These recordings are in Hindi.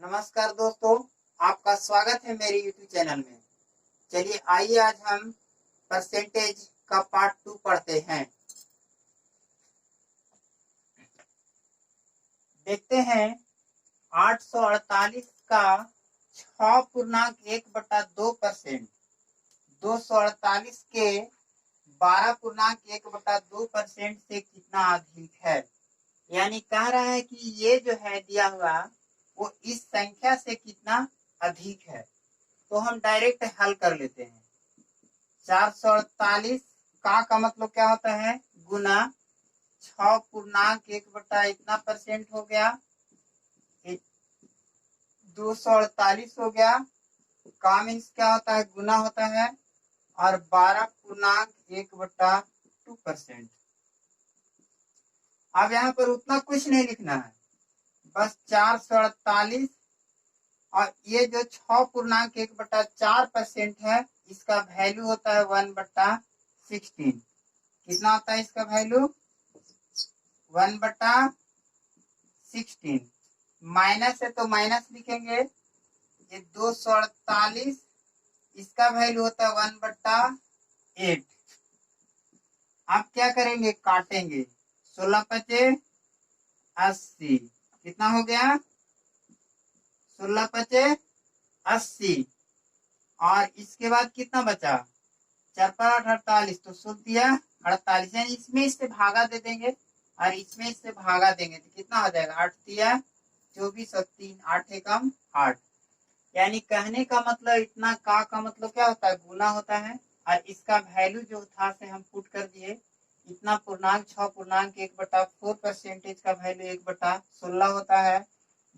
नमस्कार दोस्तों, आपका स्वागत है मेरे YouTube चैनल में। चलिए आइए आज हम परसेंटेज का पार्ट 2 पढ़ते हैं। देखते हैं 848 का 6.1/2%, 248 के 12.1/2% से कितना अधिक है। यानी कह रहा है कि ये जो है दिया हुआ वो इस संख्या से कितना अधिक है। तो हम डायरेक्ट हल कर लेते हैं। 448 का मतलब क्या होता है, गुना 6.1 इतना परसेंट हो गया, 248 हो गया। का मीन्स क्या होता है, गुना होता है, और 12.1/2%। अब यहाँ पर उतना कुछ नहीं लिखना है, बस 448 और ये जो 6.1/4% है इसका वैल्यू होता है 1/16। कितना होता है इसका वैल्यू, 1/16। माइनस है तो माइनस लिखेंगे। ये 248 इसका वैल्यू होता है 1/8। आप क्या करेंगे, काटेंगे। 16×5 = 80। कितना हो गया, 16×5 = 80। और इसके बाद कितना बचा, 4×8 = 48। तो सूत्र दिया 48, यानी इसमें इससे भागा दे देंगे और इसमें इससे भागा देंगे तो कितना हो जाएगा, 8×3 = 24 और 3 8 एकम 8। यानी कहने का मतलब इतना, का मतलब क्या होता है, गुना होता है। और इसका वैल्यू जो था से हम पुट कर दिए, इतना पूर्णांक 6.1/4% का वैल्यू 1/16 होता है।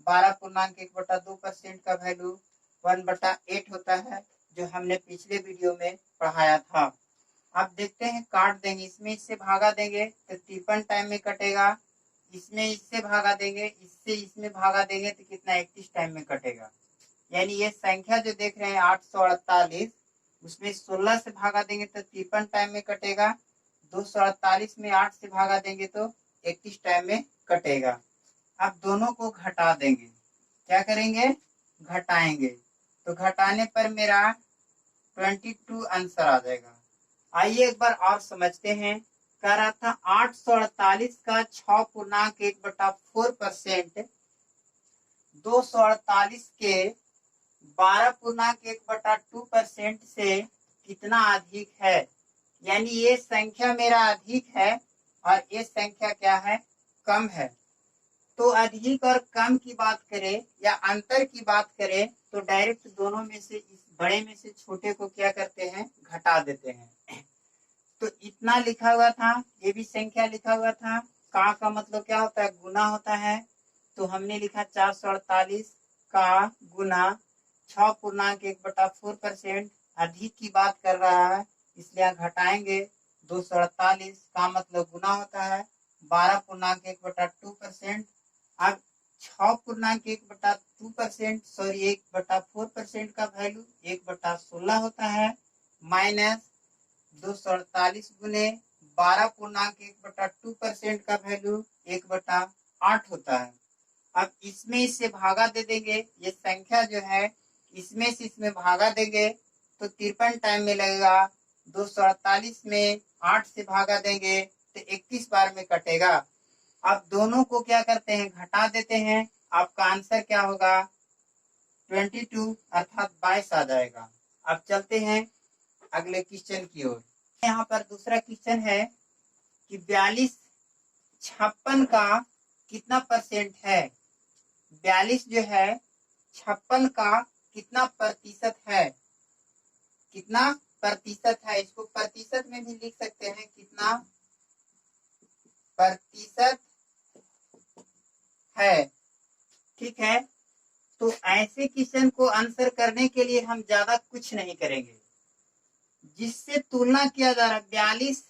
12.1/2% का वैल्यू 1/8 होता है, जो हमने पिछले वीडियो में पढ़ाया था। अब देखते हैं, काट देंगे। इसमें इससे भागा देंगे तो 53 टाइम में कटेगा। इसमें इससे भागा देंगे, इससे इसमें भागा देंगे तो कितना, 31 टाइम में कटेगा। यानी ये संख्या जो देख रहे हैं 848, उसमें 16 से भागा देंगे तो 53 टाइम में कटेगा। 248 में 8 से भागा देंगे तो 31 टाइम में कटेगा। अब दोनों को घटा देंगे। क्या करेंगे, घटाएंगे। तो घटाने पर मेरा 22 आंसर आ जाएगा। आइए एक बार और समझते हैं। कह रहा था 848 का 6.1/4%, 248 के 12.1/2% से कितना अधिक है। यानी ये संख्या मेरा अधिक है और ये संख्या क्या है, कम है। तो अधिक और कम की बात करें या अंतर की बात करें तो डायरेक्ट दोनों में से इस बड़े में से छोटे को क्या करते हैं, घटा देते हैं। तो इतना लिखा हुआ था, ये भी संख्या लिखा हुआ था। का मतलब क्या होता है, गुना होता है। तो हमने लिखा 448 का गुना 6.1/4%, अधिक की बात कर रहा है इसलिए घटाएंगे। 248 का मतलब गुना होता है, 12.1/2%। अब 6.1/2%, सॉरी 1/4% का वैल्यू 1/16 होता है, माइनस 248 गुने 12.1/2% का वैल्यू 1/8 होता है। अब इसमें इससे भागा दे देंगे। ये संख्या जो है इसमें से इसमें भागा देंगे तो 53 टाइम में लगेगा। 248 में 8 से भागा देंगे तो 31 बार में कटेगा। अब दोनों को क्या करते हैं, घटा देते हैं। आपका आंसर क्या होगा, 22 अर्थात 22 आ जाएगा। अब चलते हैं अगले क्वेश्चन की ओर। यहाँ पर दूसरा क्वेश्चन है कि 42 56 का कितना परसेंट है। 42 जो है 56 का कितना प्रतिशत है, कितना प्रतिशत है। इसको प्रतिशत में भी लिख सकते हैं, कितना प्रतिशत है। ठीक है, तो ऐसे क्वेश्चन को आंसर करने के लिए हम ज्यादा कुछ नहीं करेंगे। जिससे तुलना किया जा रहा है 42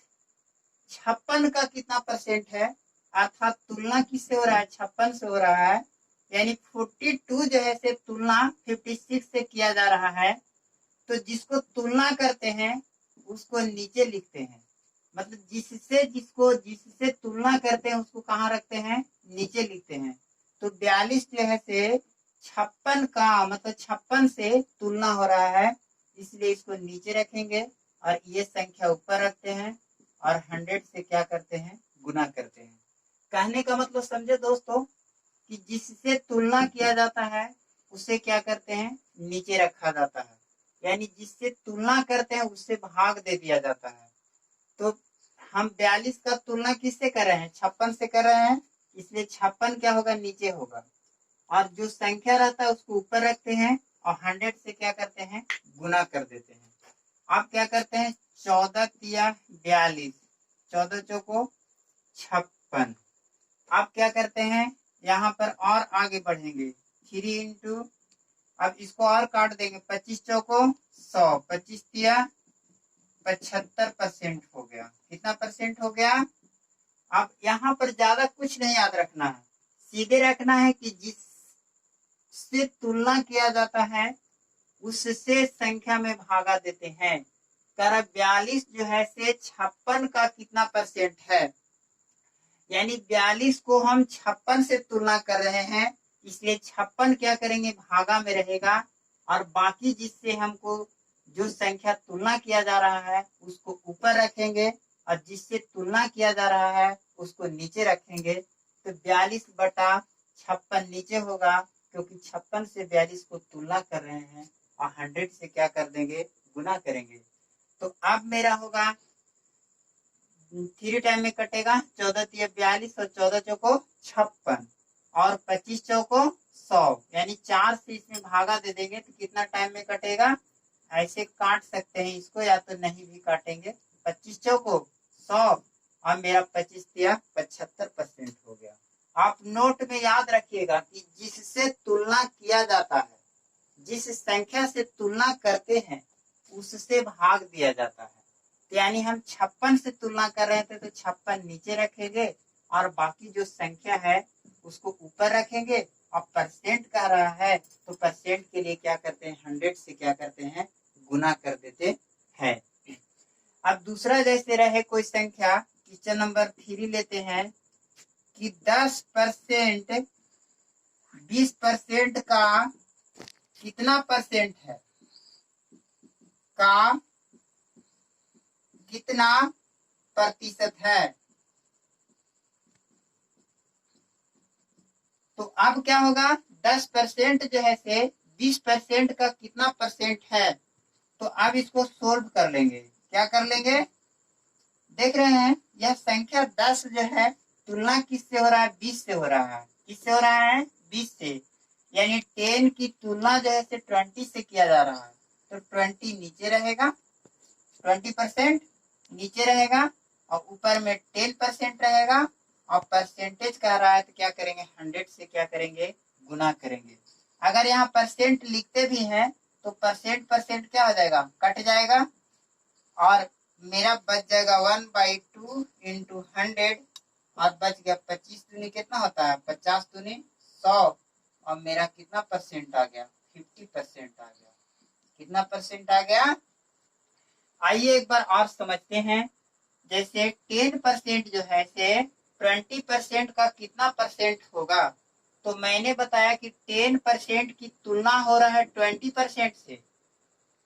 56 का कितना परसेंट है, अर्थात तुलना किससे हो रहा है, 56 से हो रहा है। यानी 42 जो है से तुलना 56 से किया जा रहा है। तो जिसको तुलना करते हैं उसको नीचे लिखते हैं, मतलब जिससे तुलना करते हैं उसको कहाँ रखते हैं, नीचे लिखते हैं। तो 42 जो है से 56 का मतलब 56 से तुलना हो रहा है, इसलिए इसको नीचे रखेंगे और ये संख्या ऊपर रखते हैं और 100 से क्या करते हैं, गुना करते हैं। कहने का मतलब समझे दोस्तों कि जिससे तुलना किया जाता है उसे क्या करते हैं, नीचे रखा जाता है, यानी जिससे तुलना करते हैं उससे भाग दे दिया जाता है। तो हम 42 का तुलना किससे कर रहे हैं, 56 से कर रहे हैं, इसलिए 56 क्या होगा, नीचे होगा, और जो संख्या रहता है उसको ऊपर रखते हैं और 100 से क्या करते हैं, गुना कर देते हैं। आप क्या करते हैं, 14 तिया 42, 14 चौको 56। आप क्या करते हैं, यहाँ पर और आगे बढ़ेंगे, 3 इंटू, अब इसको और काट देंगे, 25 चौको 100, 25 तिया 75% हो गया। कितना परसेंट हो गया। अब यहाँ पर ज्यादा कुछ नहीं याद रखना है, सीधे रखना है कि जिससे तुलना किया जाता है उससे संख्या में भागा देते हैं। कर 42 जो है से 56 का कितना परसेंट है, यानी 42 को हम 56 से तुलना कर रहे हैं, इसलिए 56 क्या करेंगे, भागा में रहेगा, और बाकी जिससे हमको जो संख्या तुलना किया जा रहा है उसको ऊपर रखेंगे और जिससे तुलना किया जा रहा है उसको नीचे रखेंगे। तो 42/56 नीचे होगा, क्योंकि 56 से 42 को तुलना कर रहे हैं और 100 से क्या कर देंगे, गुना करेंगे। तो अब मेरा होगा 3 टाइम में कटेगा, 14 तिया 42 और 14 चौको 56 और 25 चौको 100, यानी 4 से इसमें भागा दे देंगे तो कितना टाइम में कटेगा। ऐसे काट सकते हैं इसको या तो नहीं भी काटेंगे। 25 चौको 100 और मेरा 25 तिया 75% हो गया। आप नोट में याद रखिएगा कि जिससे तुलना किया जाता है, जिस संख्या से तुलना करते हैं उससे भाग दिया जाता है। तो यानी हम 56 से तुलना कर रहे थे तो 56 नीचे रखेंगे और बाकी जो संख्या है उसको ऊपर रखेंगे, और परसेंट कह रहा है तो परसेंट के लिए क्या करते हैं, 100 से क्या करते हैं, गुना कर देते हैं। अब दूसरा जैसे रहे कोई संख्या, क्वेश्चन नंबर 3 लेते हैं कि 10% 20% का कितना परसेंट है, का कितना प्रतिशत है। तो अब क्या होगा, 10% जो है से 20% का कितना परसेंट है। तो अब इसको सोल्व कर लेंगे। क्या कर लेंगे, देख रहे हैं यह संख्या 10 जो है तुलना किससे हो रहा है, 20 से हो रहा है। किससे हो रहा है, 20 से, यानी 10 की तुलना जो है से 20 से किया जा रहा है। तो 20 नीचे रहेगा, 20% नीचे रहेगा और ऊपर में 10% रहेगा, और परसेंटेज कह रहा है तो क्या करेंगे, 100 से क्या करेंगे, गुना करेंगे। अगर यहाँ परसेंट लिखते भी हैं तो परसेंट क्या हो जाएगा, कट जाएगा, और मेरा बच जाएगा 1/2 इंटू 100, और बच गया 25 दूनी कितना होता है, 50 दूनी 100, और मेरा कितना परसेंट आ गया, 50% आ गया। कितना परसेंट आ गया। आइए एक बार और समझते हैं। जैसे 10% जो है से 20% का कितना परसेंट होगा। तो मैंने बताया कि 10% की तुलना हो रहा है 20% से।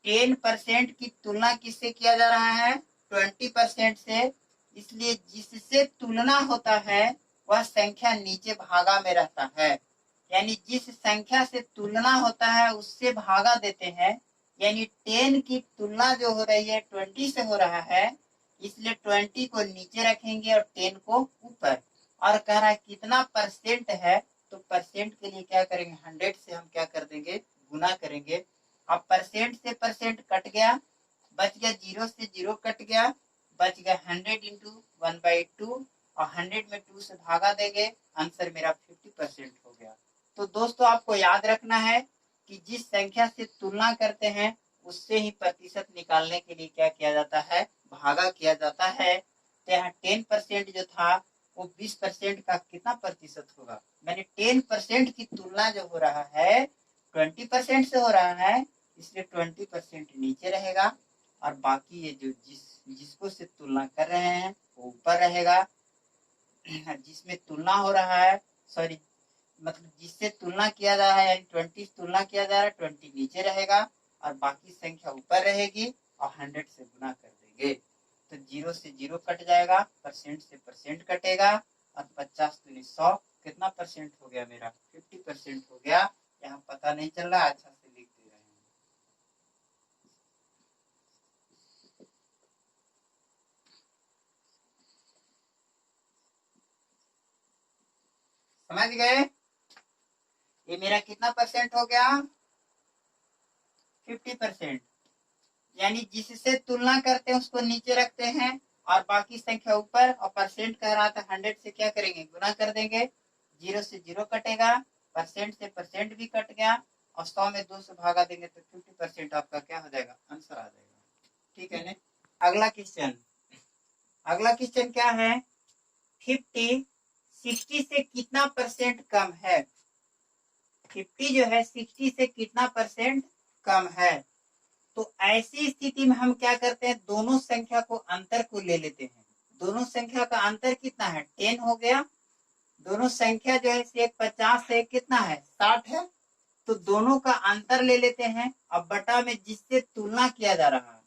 10% की तुलना किससे किया जा रहा है, 20% से, इसलिए जिससे तुलना होता है वह संख्या नीचे भागा में रहता है। यानी जिस संख्या से तुलना होता है उससे भागा देते हैं, यानी 10 की तुलना जो हो रही है 20 से हो रहा है, इसलिए 20 को नीचे रखेंगे और 10 को ऊपर, और कह रहा है कितना परसेंट है, तो परसेंट के लिए क्या करेंगे, 100 से हम क्या कर देंगे, गुना करेंगे। अब परसेंट से परसेंट कट गया, बच गया 0 से 0 कट गया, बच गया 100 इंटू 1/2, और 100 में 2 से भागा देंगे, आंसर मेरा 50% हो गया। तो दोस्तों आपको याद रखना है कि जिस संख्या से तुलना करते हैं उससे ही प्रतिशत निकालने के लिए क्या किया जाता है, भागा किया जाता है। तो यहाँ 10% जो था वो 20% का कितना प्रतिशत होगा, मैंने 10% की तुलना जो हो रहा है 20% से हो रहा है, इसलिए 20% नीचे रहेगा, और बाकी ये जो जिसको से तुलना कर रहे हैं वो ऊपर रहेगा। जिसमें तुलना हो रहा है, सॉरी, मतलब जिससे तुलना किया जा रहा है, यानी 20 तुलना किया जा रहा है, 20 नीचे रहेगा और बाकी संख्या ऊपर रहेगी और 100 से गुना कर देंगे तो 0 से 0 कट जाएगा, परसेंट से परसेंट कटेगा और 50 दूनी 100, कितना परसेंट हो गया मेरा? 50% हो गया। यहाँ पता नहीं चल रहा, अच्छा से लिख दे रहे हैं। समझ गए? ये मेरा कितना परसेंट हो गया? 50%। यानी जिससे तुलना करते हैं उसको नीचे रखते हैं और बाकी संख्या ऊपर, और परसेंट कह रहा था 100 से क्या करेंगे? गुना कर देंगे। 0 से 0 कटेगा, परसेंट से परसेंट भी कट गया और 100 में 2 से भागा देंगे तो 50% आपका क्या हो जाएगा? आंसर आ जाएगा। ठीक है ना? अगला क्वेश्चन, अगला क्वेश्चन क्या है? 50 60 से कितना परसेंट कम है? 50 जो है 60 से कितना परसेंट कम है? तो ऐसी स्थिति में हम क्या करते हैं? दोनों संख्या को अंतर को ले लेते हैं। दोनों संख्या का अंतर कितना है? 10 हो गया। दोनों संख्या जो है एक 50 से कितना है? 60 है। तो दोनों का अंतर ले लेते हैं। अब बटा में जिससे तुलना किया जा रहा है,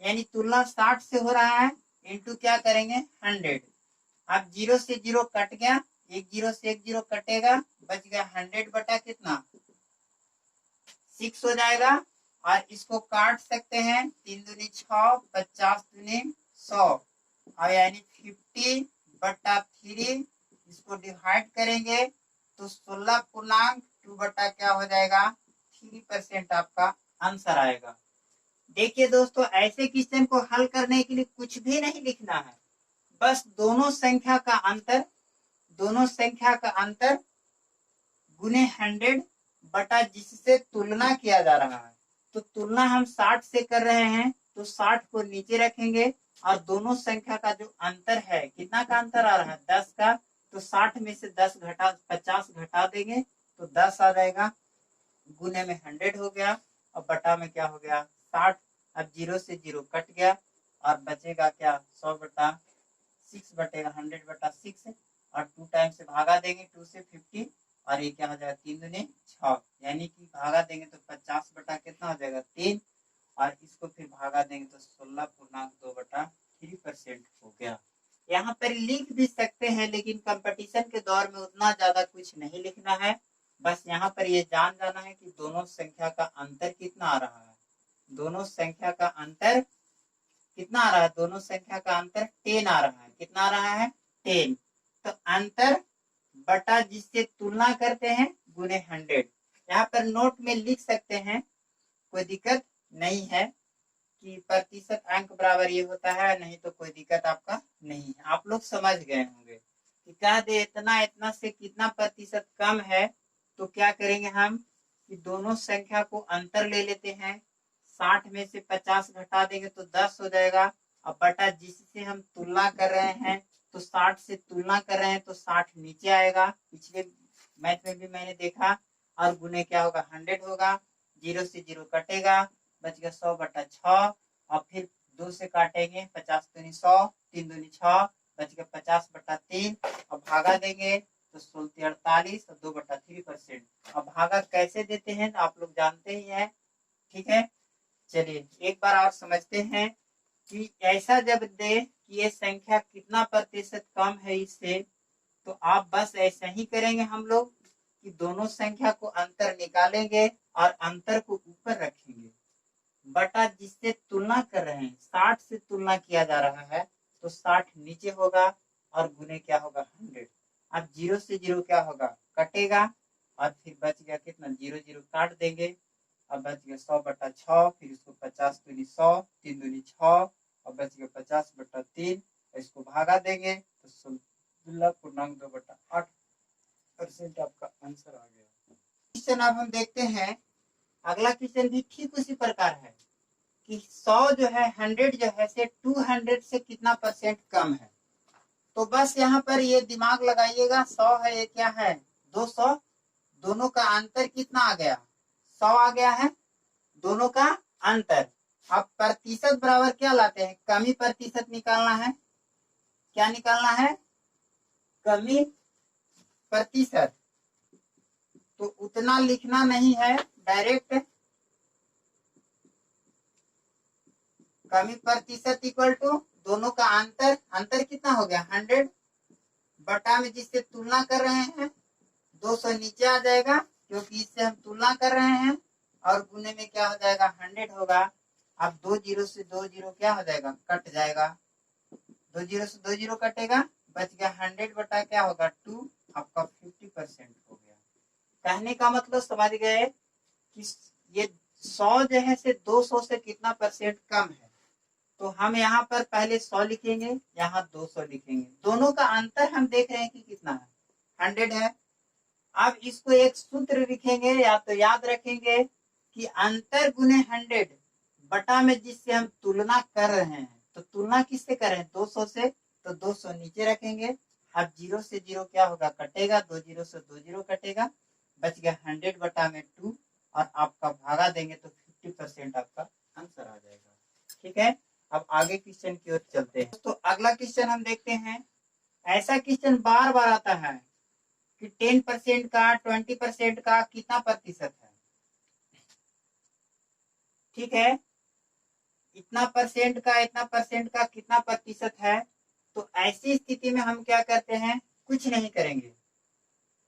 यानी तुलना 60 से हो रहा है, इंटू क्या करेंगे? 100। अब 0 से 0 कट गया, एक 0 से एक 0 कटेगा, बच गया 100 बटा कितना? 6 हो जाएगा। और इसको काट सकते हैं, 3 दूनी 6, 50 दूनी 100, और यानी 50 बटा 3, इसको डिवाइड करेंगे तो 16.2 बटा क्या हो जाएगा? 3% आपका आंसर आएगा। देखिए दोस्तों, ऐसे क्वेश्चन को हल करने के लिए कुछ भी नहीं लिखना है, बस दोनों संख्या का अंतर, दोनों संख्या का अंतर गुने 100 बटा जिससे तुलना किया जा रहा है। तो तुलना हम 60 से कर रहे हैं तो 60 को नीचे रखेंगे और दोनों संख्या का जो अंतर है, कितना का अंतर आ रहा है? 10 का। तो 60 में से 10 घटा 50 घटा देंगे तो 10 आ जाएगा। गुने में 100 हो गया और बटा में क्या हो गया? 60। अब 0 से 0 कट गया और बचेगा क्या? 100 बटा 6 बटेगा 100 बटा 6 और 2 टाइम से भागा देंगे, 2 से 50 और ये क्या हो जाएगा? 3 दूनी 6, यानी कि भागा देंगे तो 50 बटा कितना हो जाएगा? 3, और इसको फिर भागा देंगे तो 16.2 बटा 3% हो गया। यहाँ पर लिख भी सकते हैं, लेकिन कंपटीशन के दौर में उतना ज्यादा कुछ नहीं लिखना है। बस यहाँ पर ये जान जाना है कि दोनों संख्या का अंतर कितना आ रहा है। दोनों संख्या का अंतर कितना आ रहा है? दोनों संख्या का अंतर 10 आ रहा है। कितना आ रहा है? 10। तो अंतर बटा जिससे तुलना करते हैं गुने 100। यहाँ पर नोट में लिख सकते हैं, कोई दिक्कत नहीं है कि प्रतिशत अंक बराबर ये होता है, नहीं तो कोई दिक्कत आपका नहीं है। आप लोग समझ गए होंगे कि कह दे इतना इतना से कितना प्रतिशत कम है, तो क्या करेंगे हम कि दोनों संख्या को अंतर ले लेते हैं। 60 में से 50 घटा देंगे तो 10 हो जाएगा। अब बटा जिससे हम तुलना कर रहे हैं, तो 60 से तुलना कर रहे हैं तो 60 नीचे आएगा, पिछले मैथ में भी मैंने देखा। और गुने क्या होगा? 100 होगा। 0 से 0 कटेगा, बच गया 100 बटा 6 और फिर 2 से काटेंगे, 50 दूनी 100, 3 दूनी 6, बच गया 50 बटा 3 और भागा देंगे तो 16 48 और 2 बटा 3%। अब भागा कैसे देते हैं आप लोग जानते ही हैं। ठीक है, चलिए एक बार और समझते हैं कि ऐसा जब दे कि ये संख्या कितना प्रतिशत कम है इससे, तो आप बस ऐसा ही करेंगे हम लोग कि दोनों संख्या को अंतर निकालेंगे और अंतर को ऊपर रखेंगे, बटा जिससे तुलना कर रहे हैं, 60 से तुलना किया जा रहा है तो 60 नीचे होगा और गुने क्या होगा? 100। अब 0 से 0 क्या होगा? कटेगा और फिर बच गया कितना? 0 0 काट देंगे, अब बच गया 100 बटा 6, फिर इसको 50 दूनी 100, 3 दूनी 6 और बच गया 50 बटा 3, इसको भागा देंगे तो 16.2 बटा 8% आपका आंसर आ गया। क्वेश्चन अब हम देखते हैं, अगला क्वेश्चन भी ठीक उसी प्रकार है कि 100 जो है 100 जो है से 200 से कितना परसेंट कम है। तो बस यहाँ पर ये दिमाग लगाइएगा, 100 है, ये क्या है? 200। दोनों का अंतर कितना आ गया? 100 आ गया है, दोनों का अंतर। अब प्रतिशत बराबर क्या लाते हैं? कमी प्रतिशत निकालना है। क्या निकालना है? कमी प्रतिशत। तो उतना लिखना नहीं है, डायरेक्ट कमी प्रतिशत इक्वल टू दोनों का अंतर कितना हो गया 100 बटा में जिससे तुलना कर रहे हैं 200 नीचे आ जाएगा क्योंकि इससे हम तुलना कर रहे हैं, और गुने में क्या हो जाएगा 100 होगा। अब 2 जीरो से 2 जीरो क्या हो जाएगा, कट जाएगा, 2 जीरो से 2 जीरो कटेगा, बच गया 100 बटा क्या होगा 2, आपका 50% हो गया। कहने का मतलब समझ गए कि ये 100 जो है से 200 से कितना परसेंट कम है, तो हम यहाँ पर पहले 100 लिखेंगे, यहाँ 200 लिखेंगे, दोनों का अंतर हम देख रहे हैं कि कितना है 100 है। अब इसको एक सूत्र लिखेंगे, या तो याद रखेंगे कि अंतर गुने 100 बटा में जिससे हम तुलना कर रहे हैं, तो तुलना किससे कर रहे हैं 200 से, तो 200 नीचे रखेंगे। अब 0 से 0 क्या होगा, कटेगा, 2 जीरो से 2 जीरो कटेगा, बच गया 100 बटा में 2, और आपका भागा देंगे तो 50% आपका आंसर आ जाएगा। ठीक है, अब आगे क्वेश्चन की ओर चलते हैं। तो अगला क्वेश्चन हम देखते हैं। ऐसा क्वेश्चन बार बार आता है कि 10% का 20% का कितना प्रतिशत है। ठीक है, इतना परसेंट का इतना परसेंट का कितना प्रतिशत है। तो ऐसी स्थिति में हम क्या करते हैं, कुछ नहीं करेंगे,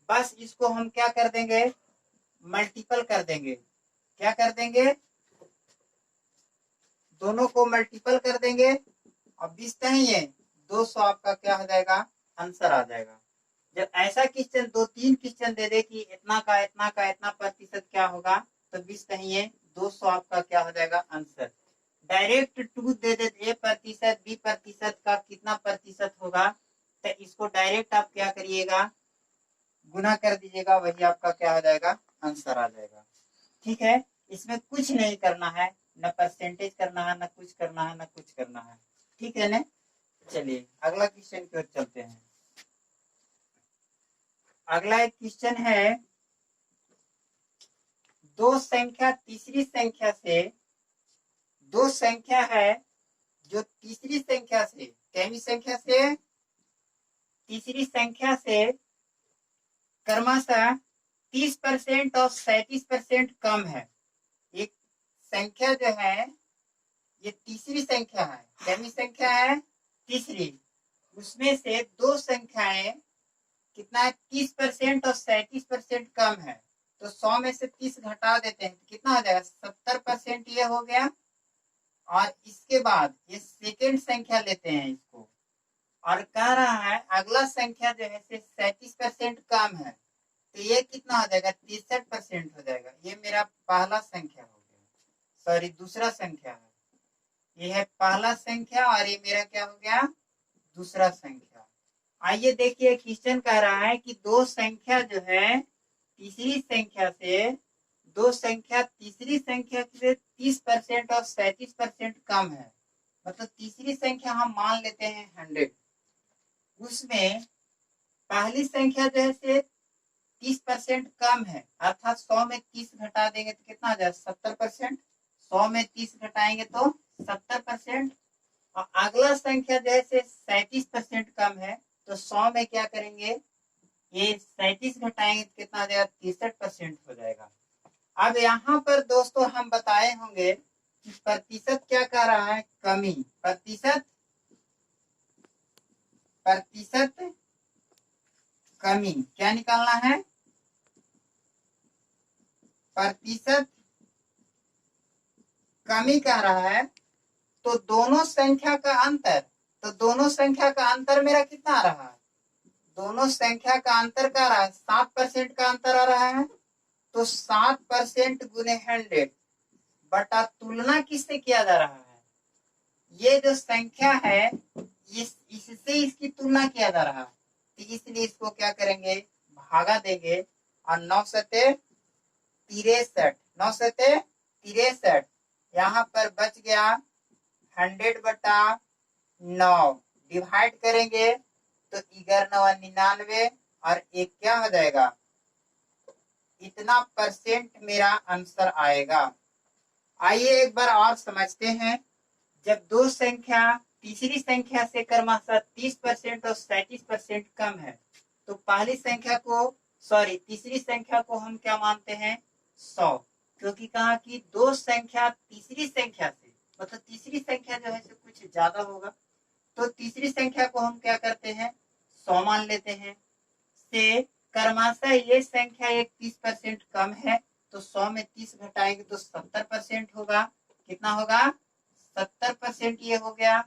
बस इसको हम क्या कर देंगे, मल्टीपल कर देंगे। क्या कर देंगे, दोनों को मल्टीपल कर देंगे, अब 20 नहीं है 200 आपका क्या हो जाएगा, आंसर आ जाएगा। जब ऐसा क्वेश्चन 2-3 क्वेश्चन दे दे कि इतना का इतना प्रतिशत क्या होगा, तो 20 नहीं है 200 आपका क्या हो जाएगा आंसर। डायरेक्ट 2 दे दे ए प्रतिशत बी प्रतिशत का कितना प्रतिशत होगा, तो इसको डायरेक्ट आप क्या करिएगा, गुना कर दीजिएगा, वही आपका क्या हो जाएगा, आंसर आ जाएगा। ठीक है, इसमें कुछ नहीं करना है, न परसेंटेज करना है, न कुछ करना है, न कुछ करना है। ठीक है ना, चलिए अगला क्वेश्चन की ओर चलते हैं। अगला एक क्वेश्चन है, दो संख्या तीसरी संख्या से, दो संख्या है जो तीसरी संख्या से, कैमी संख्या से, तीसरी संख्या से क्रमशः 30% और 37% कम है। एक संख्या जो है ये तीसरी संख्या है, कैमी संख्या है तीसरी, उसमें से दो संख्याएं कितना है 30% और 37% कम है। तो 100 में से 30 घटा देते हैं तो कितना हो जाएगा 70% ये हो गया। और इसके बाद ये सेकेंड संख्या लेते हैं इसको, और कह रहा है अगला संख्या जो है 37% कम है, तो ये कितना हो जाएगा 63% हो जाएगा। ये मेरा पहला संख्या हो गया, सॉरी दूसरा संख्या है, ये है पहला संख्या और ये मेरा क्या हो गया दूसरा संख्या। आइए देखिए क्वेश्चन कह रहा है कि दो संख्या जो है तीसरी संख्या से, दो संख्या तीसरी संख्या से 30% और 37% कम है, मतलब तीसरी संख्या हम मान लेते हैं 100, उसमें पहली संख्या जो है से 30% कम है, अर्थात 100 में 30 घटा देंगे तो कितना आ जाए 70%, 100 में 30 घटाएंगे तो 70%। और अगला संख्या जैसे 37% कम है, तो 100 में क्या करेंगे, ये 37 घटाएंगे तो कितना आ जाएगा 63% हो जाएगा। अब यहाँ पर दोस्तों हम बताए होंगे कि प्रतिशत क्या कह रहा है, कमी, प्रतिशत कमी क्या निकालना है, प्रतिशत कमी कह रहा है। तो दोनों संख्या का अंतर, तो दोनों संख्या का अंतर मेरा कितना आ रहा है, दोनों संख्या का अंतर क्या आ रहा है 7% का अंतर आ रहा है। तो 7% गुने 100 बटा तुलना किससे किया जा रहा है, ये जो संख्या है इससे इसकी तुलना किया जा रहा है, तो इसलिए इसको क्या करेंगे भागा देंगे, और 9×63 यहाँ पर बच गया 100/9, डिवाइड करेंगे तो 11×99 और एक क्या हो जाएगा, इतना परसेंट मेरा आंसर आएगा। आइए एक बार और समझते हैं। जब दो संख्या तीसरी संख्या से क्रमशः 30% और 37% कम है, तो पहली संख्या को सॉरी तीसरी संख्या को हम क्या मानते हैं 100, क्योंकि कहा कि दो संख्या तीसरी संख्या से, मतलब तीसरी संख्या जो है से कुछ ज्यादा होगा, तो तीसरी संख्या को हम क्या करते हैं 100 मान लेते हैं। से क्रमशः ये संख्या एक 30% कम है, तो 100 में 30 घटाएंगे तो 70% होगा। कितना होगा 70% ये हो गया।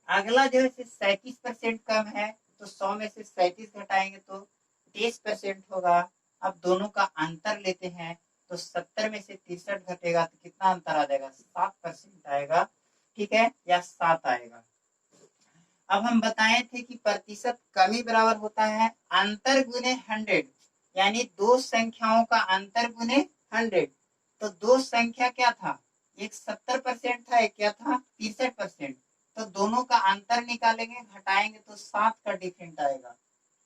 अगला जो है 37% कम है, तो 100 में से 37 घटाएंगे तो 23% होगा। अब दोनों का अंतर लेते हैं, तो 70 में से 63 घटेगा तो कितना अंतर आ जाएगा 7% आएगा, ठीक है, या 7 आएगा। अब हम बताए थे कि प्रतिशत कमी बराबर होता है अंतर गुने 100, यानी दो संख्याओं का अंतर गुने 100। तो दो संख्या क्या था, एक 70% था, एक क्या था 63%। तो दोनों का अंतर निकालेंगे, घटाएंगे तो 7 का डिफरेंट आएगा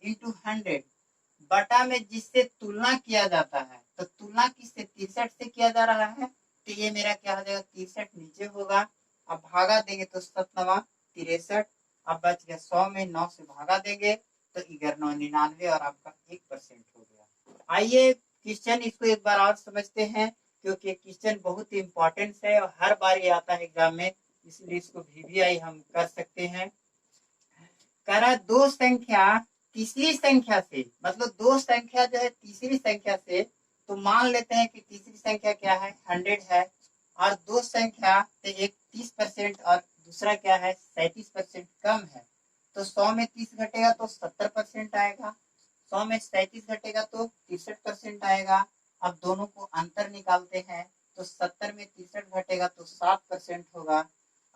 इंटू 100 बटा में जिससे तुलना किया जाता है। तो तुलना किससे 63 से किया जा रहा है, तो ये मेरा क्या हो जाएगा 63 नीचे होगा। अब भागा देंगे तो 7 9 63। अब बच गया 100 में 9 से भागा देंगे तो 99 और आपका 1% हो गया। आइए क्वेश्चन इसको एक बार और समझते हैं, क्योंकि क्वेश्चन बहुत ही इंपॉर्टेंट है और हर बार ये आता है एग्जाम में, इसलिए इसको VVI हम कर सकते हैं। करा दो संख्या तीसरी संख्या से, मतलब दो संख्या जो है तीसरी संख्या से, तो मान लेते हैं कि तीसरी संख्या क्या है 100 है, और दो संख्या से एक 30% और दूसरा क्या है 37% कम है। तो 100 में 30 घटेगा तो 70% आएगा, 100 में 37 घटेगा तो 63% आएगा। अब दोनों को अंतर निकालते हैं, तो 70 में 63 घटेगा तो 7% होगा।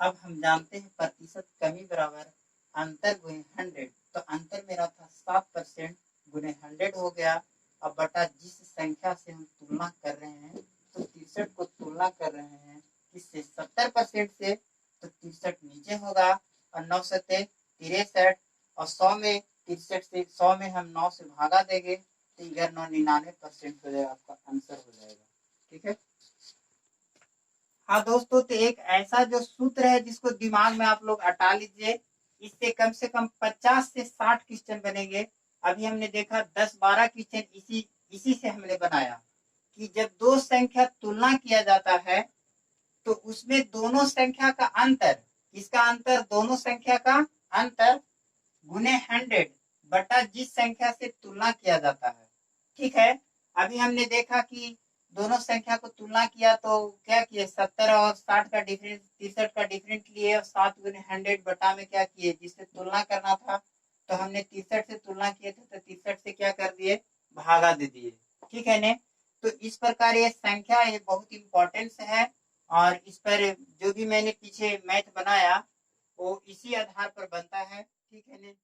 अब हम जानते हैं प्रतिशत कमी बराबर अंतर गुने 100, तो अंतर मेरा था 7% गुने 100 हो गया। अब बटा जिस संख्या से हम तुलना कर रहे हैं, तो 63 को तुलना कर रहे हैं किससे 70% से, तो 63 नीचे होगा और 9 सत्ते 63 और 100 में 63 से 100 में हम 9 से भागा देंगे तो 99% हो जाएगा, आपका आंसर हो जाएगा। ठीक है। हाँ दोस्तों, तो एक ऐसा जो सूत्र है जिसको दिमाग में आप लोग हटा लीजिए, इससे कम से कम 50 से 60 क्वेश्चन बनेंगे। अभी हमने देखा 10-12 क्वेश्चन इसी से हमने बनाया कि जब दो संख्या तुलना किया जाता है तो उसमें दोनों संख्या का अंतर, इसका अंतर दोनों संख्या का अंतर गुने 100 बटा जिस संख्या से तुलना किया जाता है। ठीक है। अभी हमने देखा कि दोनों संख्या को तुलना किया तो क्या किए 70 और 60 का डिफरेंस 63 का डिफरेंट लिए और 7 गुने 100 बटा में क्या किए जिससे तुलना करना था, तो हमने 63 से तुलना किए थे तो 63 से क्या कर दिए भागा दे दिए। ठीक है ने। तो इस प्रकार ये संख्या ये बहुत इंपॉर्टेंस है, और इस पर जो भी मैंने पीछे मैथ बनाया वो इसी आधार पर बनता है। ठीक है ने।